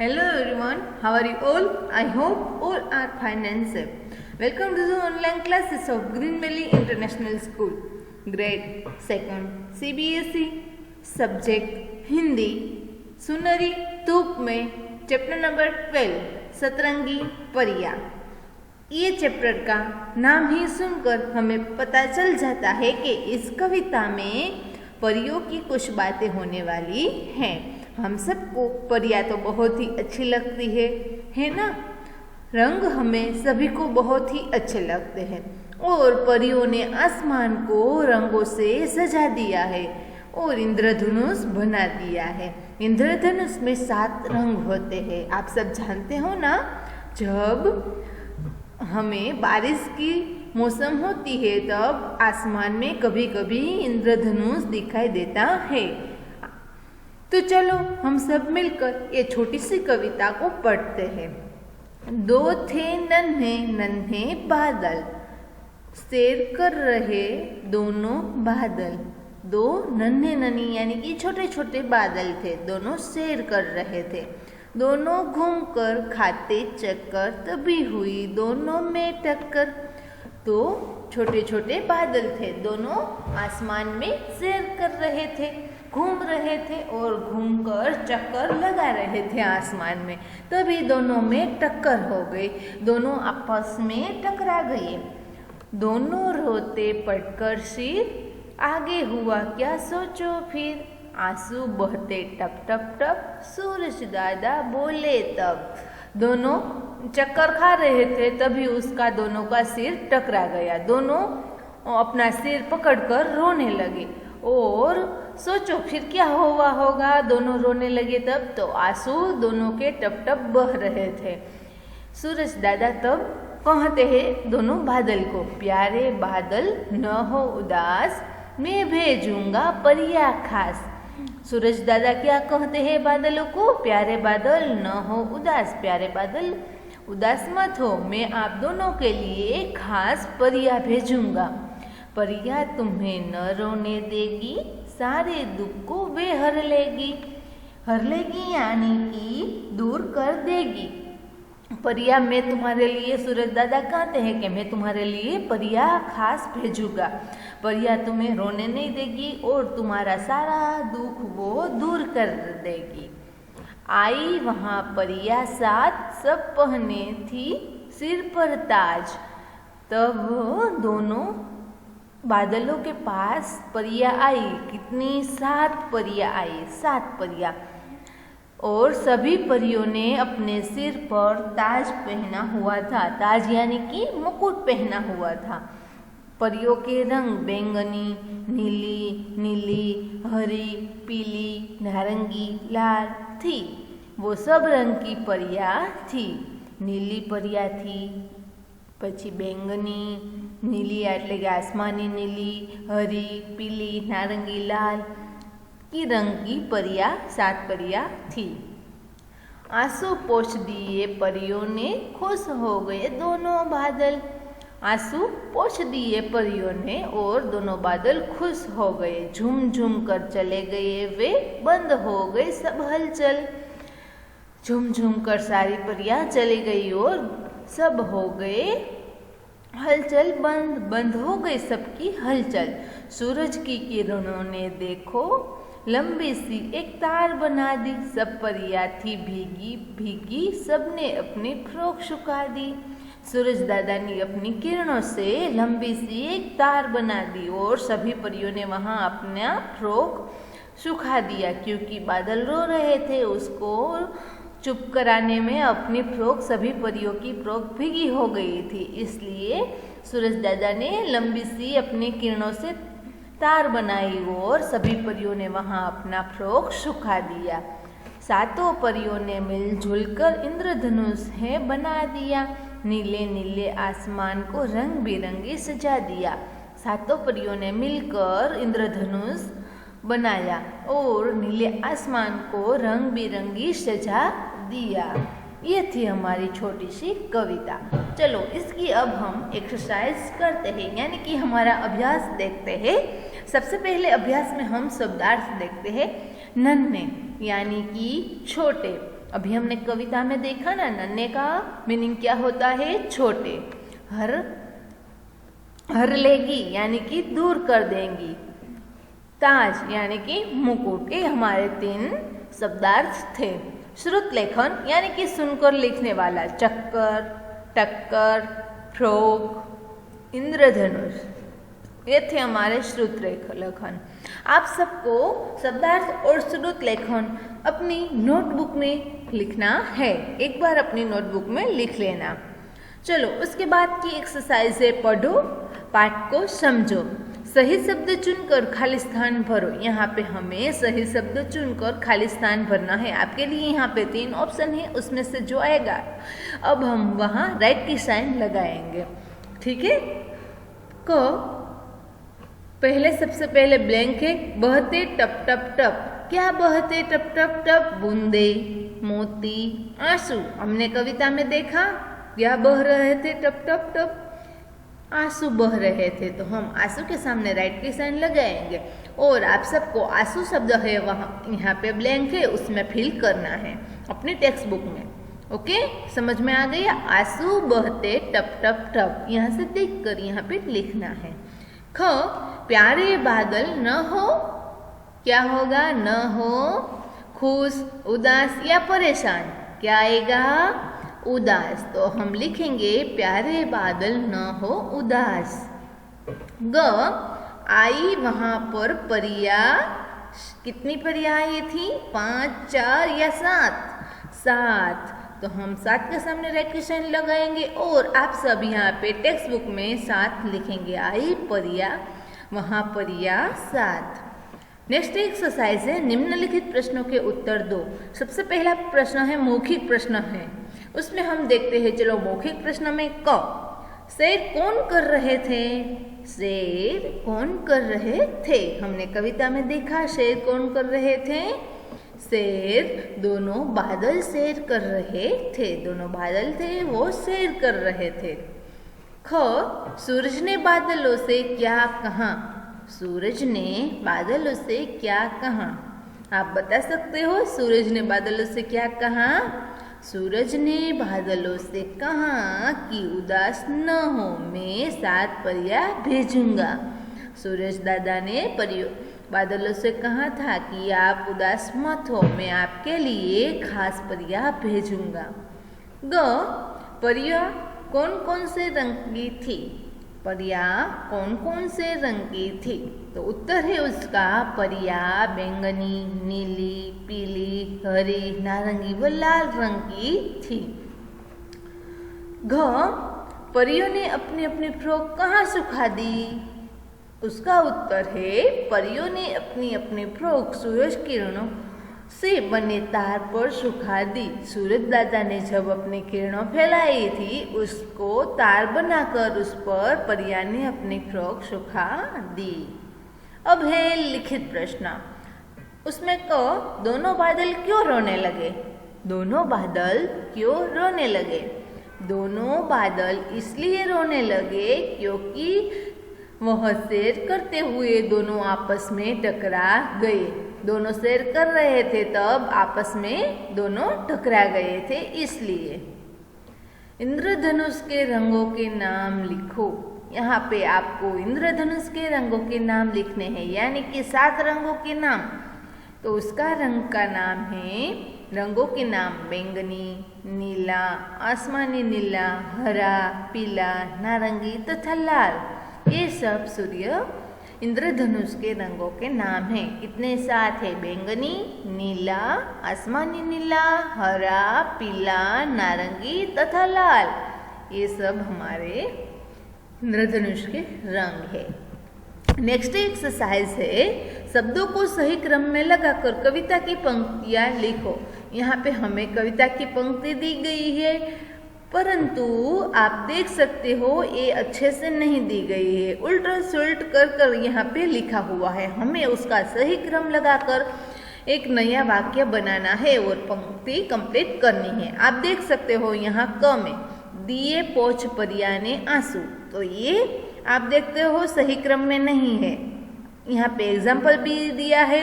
Hello everyone, how are you all? I hope all are fine and safe. Welcome to the online classes of Green Valley International School, grade 2nd CBSE, subject Hindi, सुनहरी धूप में chapter number 12 सतरंगी परियां। ये chapter का नाम ही सुनकर हमें पता चल जाता है कि इस कविता में परियों की कुछ बातें होने वाली हैं। हम सबको परियां तो बहुत ही अच्छी लगती है ना। रंग हमें सभी को बहुत ही अच्छे लगते हैं और परियों ने आसमान को रंगों से सजा दिया है और इंद्रधनुष बना दिया है। इंद्रधनुष में 7 रंग होते हैं, आप सब जानते हो ना। जब हमें बारिश की मौसम होती है तब आसमान में कभी कभी इंद्रधनुष दिखाई देता है। तो चलो हम सब मिलकर ये छोटी सी कविता को पढ़ते हैं। 2 थे नन्हे नन्हे बादल, सैर कर रहे दोनों बादल। 2 नन्हे नन्हे यानी कि छोटे छोटे बादल थे, दोनों सैर कर रहे थे। दोनों घूमकर खाते चक्कर, तभी हुई दोनों में टक्कर। तो छोटे छोटे बादल थे, दोनों आसमान में सैर कर रहे थे, घूम रहे थे और घूमकर चक्कर लगा रहे थे आसमान में। तभी दोनों में टक्कर हो गई, दोनों आपस में टकरा गए। दोनों रोते पटकर सिर, आगे हुआ क्या सोचो फिर। आंसू बहते टप टप टप, सूरज दादा बोले तब। दोनों चक्कर खा रहे थे, तभी उसका दोनों का सिर टकरा गया। दोनों अपना सिर पकड़कर रोने लगे और सोचो फिर क्या हुआ होगा। दोनों रोने लगे तब तो आंसू दोनों के टप टप बह रहे थे। सूरज दादा तब कहते हैं दोनों बादल को, प्यारे बादल न हो उदास, मैं भेजूंगा परियां खास। सूरज दादा क्या कहते हैं बादलों को, प्यारे बादल न हो उदास, प्यारे बादल उदास मत हो, मैं आप दोनों के लिए खास परियां भेजूंगा। परियां तुम्हें न रोने देगी, सारे दुख को वे हर लेगी। हर लेगी यानी कि दूर कर देगी। परियां मैं तुम्हारे लिए, सूरज दादा कहते हैं कि मैं तुम्हारे लिए परियां खास भेजूंगा। परियां तुम्हें रोने नहीं देगी और तुम्हारा सारा दुख वो दूर कर देगी। आई वहाँ परियां साथ, सब पहने थी सिर पर ताज। तब दोनों बादलों के पास परियां आई। कितनी? 7 परियां आई, 7 परियां। और सभी परियों ने अपने सिर पर ताज पहना हुआ था। ताज यानी कि मुकुट पहना हुआ था। परियों के रंग बैंगनी, नीली, नीली, हरी, पीली, नारंगी, लाल थी। वो सब रंग की परियां थी। नीली परियां थी, પછી બેંગની, નીલી એટલે કે આસમાની નીલી, હરી, પીલી, નારંગી, लाल की रंग की परियां 7 परियां थी। आंसू पोंछ दिए परियों ने, खुश हो गए दोनों बादल। आंसू पोंछ दिए परियों ने और दोनों बादल खुश हो गए। झूम झूम कर चले गए वे, बंद हो गई सब हलचल। झूम झूम कर सारी परियां चली गई और सब हो गए हलचल, बंद बंद हो गई सबकी हलचल। सूरज की किरणों ने देखो लंबी सी एक तार बना दी। सब परियां थी भीगी भीगी, सबने अपनी फ्रॉक सुखा दी। सूरज दादा ने अपनी किरणों से लंबी सी एक तार बना दी और सभी परियों ने वहाँ अपना फ्रॉक सुखा दिया, क्योंकि बादल रो रहे थे। उसको चुप कराने में अपनी फ्रॉक, सभी परियों की फ्रॉक भीगी हो गई थी, इसलिए सूरज दादा ने लंबी सी अपनी किरणों से तार बनाई और सभी परियों ने वहाँ अपना फ्रॉक सुखा दिया। 7 परियों ने मिलजुल कर इंद्रधनुष है बना दिया। नीले नीले आसमान को रंग बिरंगी सजा दिया। 7 परियों ने मिलकर इंद्रधनुष बनाया और नीले आसमान को रंग बिरंगी सजा दिया। ये थी हमारी छोटी सी कविता। चलो इसकी अब हम एक्सरसाइज करते हैं, यानी कि हमारा अभ्यास देखते हैं। सबसे पहले अभ्यास में हम शब्दार्थ देखते हैं। नन्हे यानी कि छोटे, अभी हमने कविता में देखा ना, नन्हे का मीनिंग क्या होता है? छोटे। हर लेगी यानी कि दूर कर देंगी। ताज यानी कि मुकुट। ये हमारे 3 शब्दार्थ थे। श्रुत लेखन यानी कि सुनकर लिखने वाला, चक्कर, टक्कर, फ्रॉक, इंद्रधनुष, ये थे हमारे श्रुत लेखन। आप सबको शब्दार्थ और श्रुत लेखन अपनी नोटबुक में लिखना है। एक बार अपनी नोटबुक में लिख लेना। चलो उसके बाद की एक्सरसाइज है, पढ़ो, पाठ को समझो, सही शब्द चुनकर खाली स्थान भरो। यहाँ पे हमें सही शब्द चुनकर खाली स्थान भरना है। आपके लिए यहाँ पे 3 ऑप्शन है, उसमें से जो आएगा अब हम वहाँ राइट की साइन लगाएंगे। ठीक है। पहले सबसे पहले ब्लैंक है, बहते टप टप टप। क्या बहते टप टप टप? बूंदे, मोती, आंसू। हमने कविता में देखा क्या बह रहे थे टप टप टप? आंसू बह रहे थे। तो हम आंसू के सामने राइट की साइन लगाएंगे। और आप सबको आंसू शब्द है वहाँ यहाँ पे ब्लैंक है, उसमें फिल करना है अपनी टेक्स्ट बुक में। ओके, समझ में आ गया? आंसू बहते टप टप टप, यहाँ से देख कर यहाँ पे लिखना है। प्यारे बादल न हो, क्या होगा? न हो खुश, उदास या परेशान। क्या आएगा? उदास। तो हम लिखेंगे प्यारे बादल न हो उदास। आई वहां पर परिया। कितनी परिया आई थी? 5, 4 या 7? 7। तो हम 7 के सामने राइट की साइन लगाएंगे और आप सब यहाँ पे टेक्स्ट बुक में 7 लिखेंगे। आई परिया, वहां परिया 7। नेक्स्ट एक्सरसाइज है, निम्नलिखित प्रश्नों के उत्तर दो। सबसे पहला प्रश्न है मौखिक प्रश्न है, उसमें हम देखते हैं। चलो मौखिक प्रश्न में शेर कौन कर रहे थे? शेर कौन कर रहे थे? हमने कविता में देखा शेर कौन कर रहे थे? शेर दोनों बादल शेर कर रहे थे। दोनों बादल थे वो शेर कर रहे थे। सूरज ने बादलों से क्या कहा? सूरज ने बादलों से क्या कहा? आप बता सकते हो सूरज ने बादलों से क्या कहा? सूरज ने बादलों से कहा कि उदास न हो, मैं 7 परियां भेजूंगा। सूरज दादा ने बादलों से कहा था कि आप उदास मत हो, मैं आपके लिए खास परियां भेजूंगा। परियां कौन कौन से रंग की थी? परियां कौन कौन से रंग की थी? तो उत्तर है उसका परियां बैंगनी, नीली, पीली, हरी, नारंगी व लाल रंग की थी। परियों ने अपनी अपनी फ्रॉक कहाँ सुखा दी? उसका उत्तर है परियों ने अपनी अपनी फ्रॉक सूरज किरणों से बने तार पर सुखा दी। सूरज दादा ने जब अपनी किरणों फैलाई थी उसको तार बनाकर उस पर परियां ने अपनी फ्रॉक सुखा दी। अब है लिखित प्रश्न, उसमें दोनों बादल क्यों रोने लगे? दोनों बादल क्यों रोने लगे? दोनों बादल इसलिए रोने लगे क्योंकि वह सैर करते हुए दोनों आपस में टकरा गए। दोनों सैर कर रहे थे तब आपस में दोनों टकरा गए थे, इसलिए। इंद्रधनुष के रंगों के नाम लिखो। यहाँ पे आपको इंद्रधनुष के रंगों के नाम लिखने हैं, यानी कि 7 रंगों के नाम। तो उसका रंग का नाम है, रंगों के नाम बैंगनी, नीला, आसमानी नीला, हरा, पीला, नारंगी तथा लाल। ये सब सूर्य इंद्रधनुष के रंगों के नाम हैं। कितने 7 है? बैंगनी, नीला, आसमानी नीला, हरा, पीला, नारंगी तथा लाल। ये सब हमारे इंद्रधनुष के रंग है। नेक्स्ट एक्सरसाइज है, शब्दों को सही क्रम में लगाकर कविता की पंक्तियां लिखो। यहाँ पे हमें कविता की पंक्ति दी गई है, परंतु आप देख सकते हो ये अच्छे से नहीं दी गई है, उल्टा सुल्ट कर यहाँ पे लिखा हुआ है। हमें उसका सही क्रम लगाकर एक नया वाक्य बनाना है और पंक्ति कंप्लीट करनी है। आप देख सकते हो यहाँ क में दिए पोछ परिया ने आंसू, तो ये आप देखते हो सही क्रम में नहीं है। यहाँ पे एग्जाम्पल भी दिया है,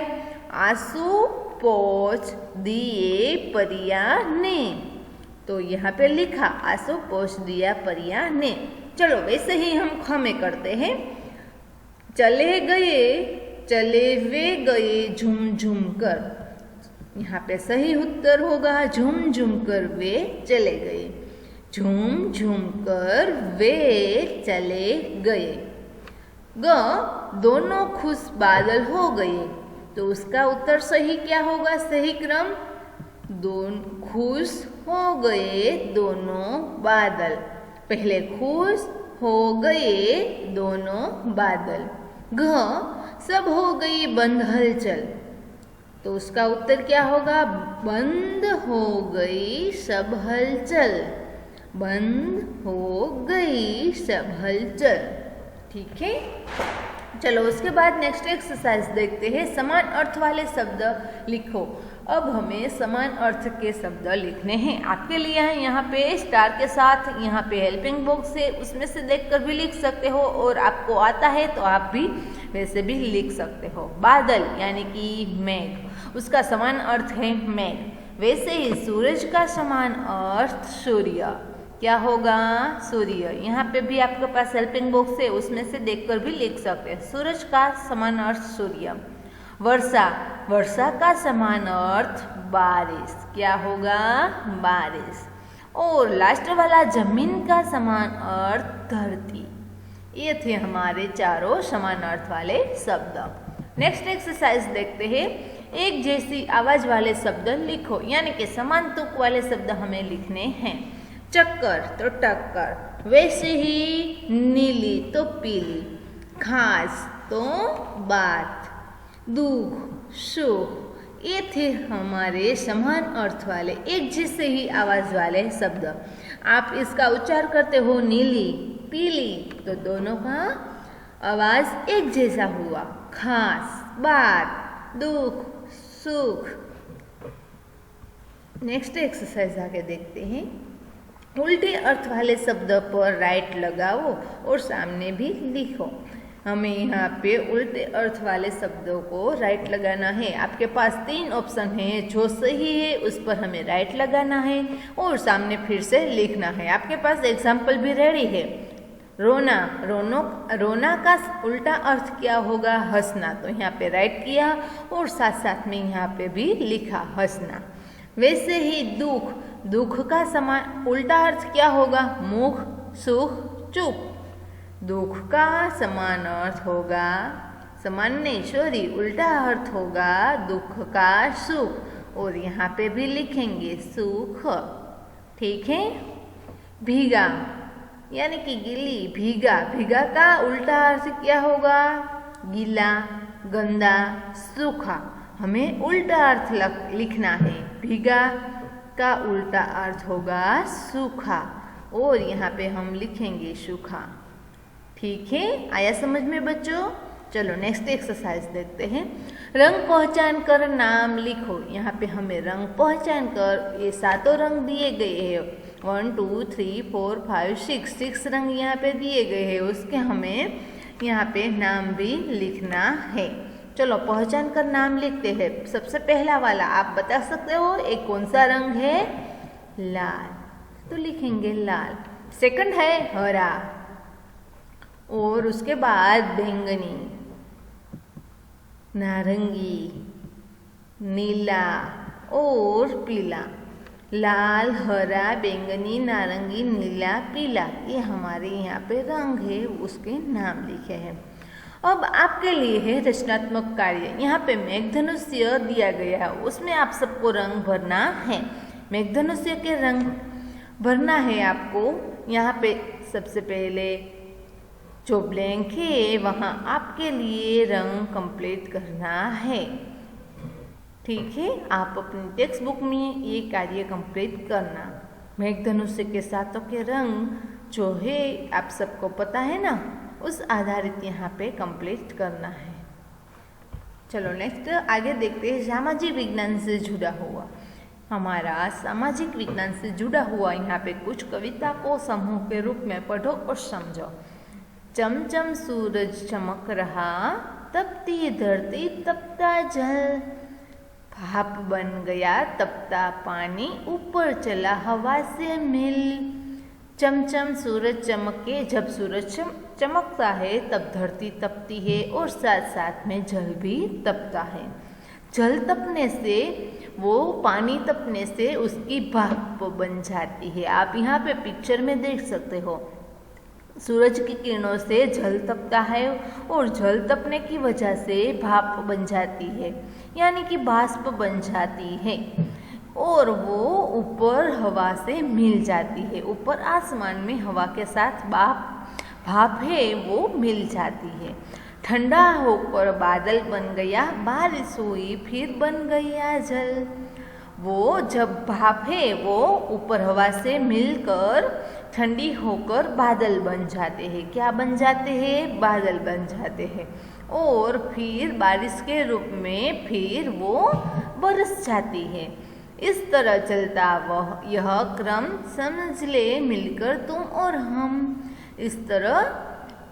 आंसू पोछ दिए परिया ने। तो यहाँ पे लिखा आसो पोछ दिया परिया ने। चलो वैसे ही हम ख में करते हैं। चले वे गए झूम झूम कर। यहाँ पे सही उत्तर होगा झूम झूम कर वे चले गए। झूम झूम कर वे चले गए। ग दोनों खुश बादल हो गए। तो उसका उत्तर सही क्या होगा? सही क्रम दोनों खुश हो गए दोनों बादल। पहले खुश हो गए दोनों बादल। घ सब हो गई बंद हलचल। तो उसका उत्तर क्या होगा? बंद हो गई सब हलचल। बंद हो गई सब हलचल। ठीक है, चलो उसके बाद नेक्स्ट एक्सरसाइज देखते हैं। समान अर्थ वाले शब्द लिखो। अब हमें समान अर्थ के शब्द लिखने हैं। आपके लिए है यहाँ पे स्टार के साथ, यहाँ पे हेल्पिंग बॉक्स है, उसमें से देखकर भी लिख सकते हो, और आपको आता है तो आप भी वैसे भी लिख सकते हो। बादल यानी कि मेघ, उसका समान अर्थ है मेघ। वैसे ही सूरज का समान अर्थ सूर्य। क्या होगा? सूर्य। यहाँ पे भी आपके पास हेल्पिंग बॉक्स है, उसमें से देखकर भी लिख सकते हैं। सूरज का समान अर्थ सूर्य। वर्षा, वर्षा का समान अर्थ बारिश। क्या होगा? बारिश। और लास्ट वाला जमीन का समान अर्थ धरती। ये थे हमारे चारों समान अर्थ वाले शब्द। नेक्स्ट एक्सरसाइज देखते हैं। एक जैसी आवाज वाले शब्द लिखो, यानी कि समान तुक वाले शब्द हमें लिखने हैं। चक्कर तो टक्कर, वैसे ही नीली तो पीली, खास तो बात, दुख सुख। ये थे हमारे समान अर्थ वाले एक जैसे ही आवाज वाले शब्द। आप इसका उच्चार करते हो नीली पीली, तो दोनों का आवाज एक जैसा हुआ। खास बात दुख सुख। नेक्स्ट एक्सरसाइज आगे देखते हैं। उल्टे अर्थ वाले शब्द पर राइट लगाओ और सामने भी लिखो। हमें यहाँ पे उल्टे अर्थ वाले शब्दों को राइट लगाना है। आपके पास 3 ऑप्शन है, जो सही है उस पर हमें राइट लगाना है और सामने फिर से लिखना है। आपके पास एग्जाम्पल भी रेडी है। रोना, रोना का उल्टा अर्थ क्या होगा? हंसना। तो यहाँ पे राइट किया और साथ साथ में यहाँ पे भी लिखा हंसना। वैसे ही दुख, दुख का समान उल्टा अर्थ क्या होगा? मुख सुख चुप। दुख का समान अर्थ होगा, समान नहीं सॉरी, उल्टा अर्थ होगा दुख का सुख। और यहाँ पे भी लिखेंगे सुख। ठीक है। भीगा यानी कि गीली, भीगा, भीगा का उल्टा अर्थ क्या होगा? गीला गंदा सूखा। हमें उल्टा अर्थ लिखना है। भीगा का उल्टा अर्थ होगा सूखा, और यहाँ पे हम लिखेंगे सूखा। ठीक है, आया समझ में बच्चों? चलो नेक्स्ट एक्सरसाइज देखते हैं। रंग पहचान कर नाम लिखो। यहाँ पे हमें रंग पहचान कर, ये 7 रंग दिए गए हैं। 1 2 3 4 5 6 रंग यहाँ पे दिए गए हैं। उसके हमें यहाँ पे नाम भी लिखना है। चलो पहचान कर नाम लिखते हैं। सबसे पहला वाला आप बता सकते हो एक कौन सा रंग है? लाल, तो लिखेंगे लाल। सेकंड है हरा, और उसके बाद बैंगनी, नारंगी, नीला और पीला। लाल हरा बैंगनी नारंगी नीला पीला, ये हमारे यहाँ पे रंग है, उसके नाम लिखे हैं। अब आपके लिए है रचनात्मक कार्य। यहाँ पे मेघधनुष्य दिया गया है, उसमें आप सबको रंग भरना है। मेघधनुष्य के रंग भरना है आपको। यहाँ पे सबसे पहले जो ब्लैंक है वहाँ आपके लिए रंग कंप्लीट करना है। ठीक है, आप अपनी टेक्स्ट बुक में ये कार्य कंप्लीट करना। मेघधनुष्य के सातों के रंग जो है आप सबको पता है ना, उस आधारित यहाँ पे कंप्लीट करना है। चलो नेक्स्ट आगे देखते हैं। सामाजिक विज्ञान से जुड़ा हुआ, हमारा सामाजिक विज्ञान से जुड़ा हुआ यहाँ पे कुछ कविता को समूह के रूप में पढ़ो और समझो। चमचम सूरज चमक रहा, तपती धरती तपता जल, भाप बन गया तपता पानी, ऊपर चला हवा से मिल। चमचम सूरज चमके, जब सूरज चमकता है तब धरती तपती है और साथ साथ में जल भी तपता है। जल तपने से, वो पानी तपने से उसकी भाप बन जाती है। आप यहाँ पे पिक्चर में देख सकते हो, सूरज की किरणों से जल तपता है और जल तपने की वजह से भाप बन जाती है, यानी कि बाष्प बन जाती है और वो ऊपर हवा से मिल जाती है। ऊपर आसमान में हवा के साथ भाप है वो मिल जाती है। ठंडा होकर बादल बन गया, बारिश हुई फिर बन गया जल। वो जब भाप है वो ऊपर हवा से मिलकर ठंडी होकर बादल बन जाते हैं। क्या बन जाते हैं? बादल बन जाते हैं और फिर बारिश के रूप में फिर वो बरस जाती है। इस तरह चलता वह यह क्रम समझ ले मिलकर तुम और हम। इस तरह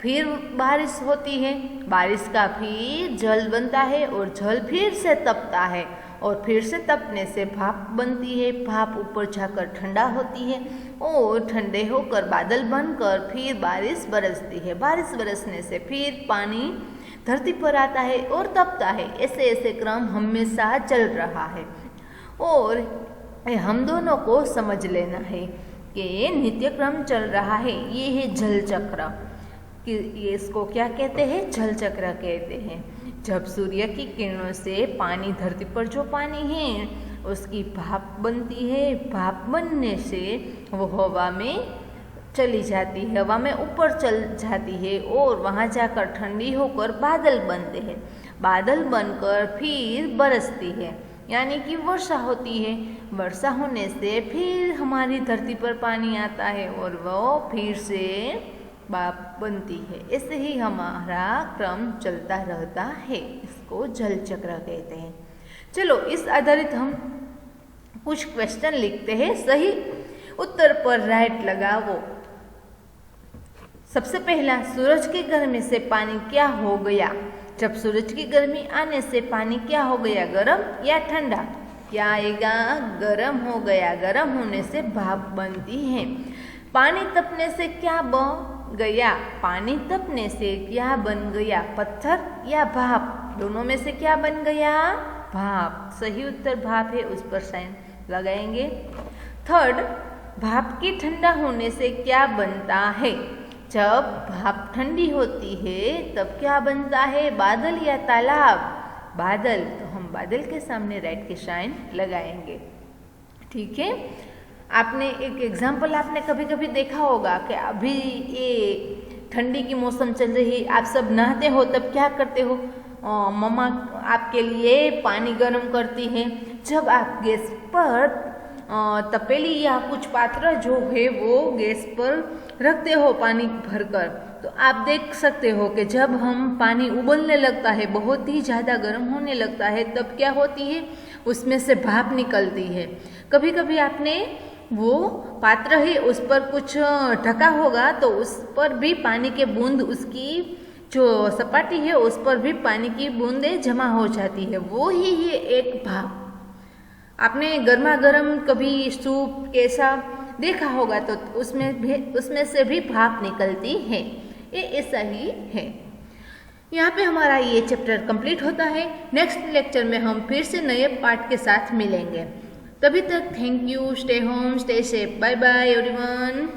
फिर बारिश होती है, बारिश का फिर जल बनता है और जल फिर से तपता है और फिर से तपने से भाप बनती है। भाप ऊपर जाकर ठंडा होती है और ठंडे होकर बादल बनकर फिर बारिश बरसती है। बारिश बरसने से फिर पानी धरती पर आता है और तपता है। ऐसे ऐसे क्रम हमेशा चल रहा है और हम दोनों को समझ लेना है कि नित्य क्रम चल रहा है। ये है जल चक्र, कि ये इसको क्या कहते हैं? जल चक्र कहते हैं। जब सूर्य की किरणों से पानी, धरती पर जो पानी है उसकी भाप बनती है। भाप बनने से वो हवा में चली जाती है, हवा में ऊपर चल जाती है और वहाँ जाकर ठंडी होकर बादल बनते हैं। बादल बनकर फिर बरसती है, यानी कि वर्षा होती है। वर्षा होने से फिर हमारी धरती पर पानी आता है और वो फिर से भाप बनती है। ऐसे ही हमारा क्रम चलता रहता है। इसको जल चक्र कहते हैं। चलो, इस आधारित हम कुछ क्वेश्चन लिखते हैं, सही उत्तर पर राइट लगाओ। सबसे पहला, सूरज की गर्मी से पानी क्या हो गया? जब सूरज की गर्मी आने से पानी क्या हो गया? गर्म या ठंडा? क्या आएगा? गर्म हो गया। गर्म होने से भाप बनती है। पानी तपने से क्या बन गया? पानी तपने से क्या बन गया? पत्थर या भाप? दोनों में से क्या बन गया? भाप। सही उत्तर भाप है, उस पर साइन लगाएंगे। थर्ड, भाप की ठंडा होने से क्या बनता है? जब भाप ठंडी होती है तब क्या बनता है? बादल या तालाब? बादल। तो हम बादल के सामने राइट के साइन लगाएंगे। ठीक है। आपने एक एग्जाम्पल आपने कभी कभी देखा होगा कि अभी ये ठंडी की मौसम चल रही है, आप सब नहाते हो तब क्या करते हो? मम्मा आपके लिए पानी गर्म करती है। जब आप गैस पर तपेली या कुछ पात्र जो है वो गैस पर रखते हो पानी भरकर, तो आप देख सकते हो कि जब हम पानी उबलने लगता है, बहुत ही ज़्यादा गर्म होने लगता है, तब क्या होती है? उसमें से भाप निकलती है। कभी कभी आपने वो पात्र है उस पर कुछ ढका होगा तो उस पर भी पानी के बूंद, उसकी जो सपाटी है उस पर भी पानी की बूंदें जमा हो जाती है। वो ही है एक भाप। आपने गर्मा गर्म कभी सूप कैसा देखा होगा तो उसमें से भी भाप निकलती है। ये ऐसा ही है। यहाँ पे हमारा ये चैप्टर कंप्लीट होता है। नेक्स्ट लेक्चर में हम फिर से नए पार्ट के साथ मिलेंगे। तभी तक thank you, stay home, stay safe, bye bye everyone.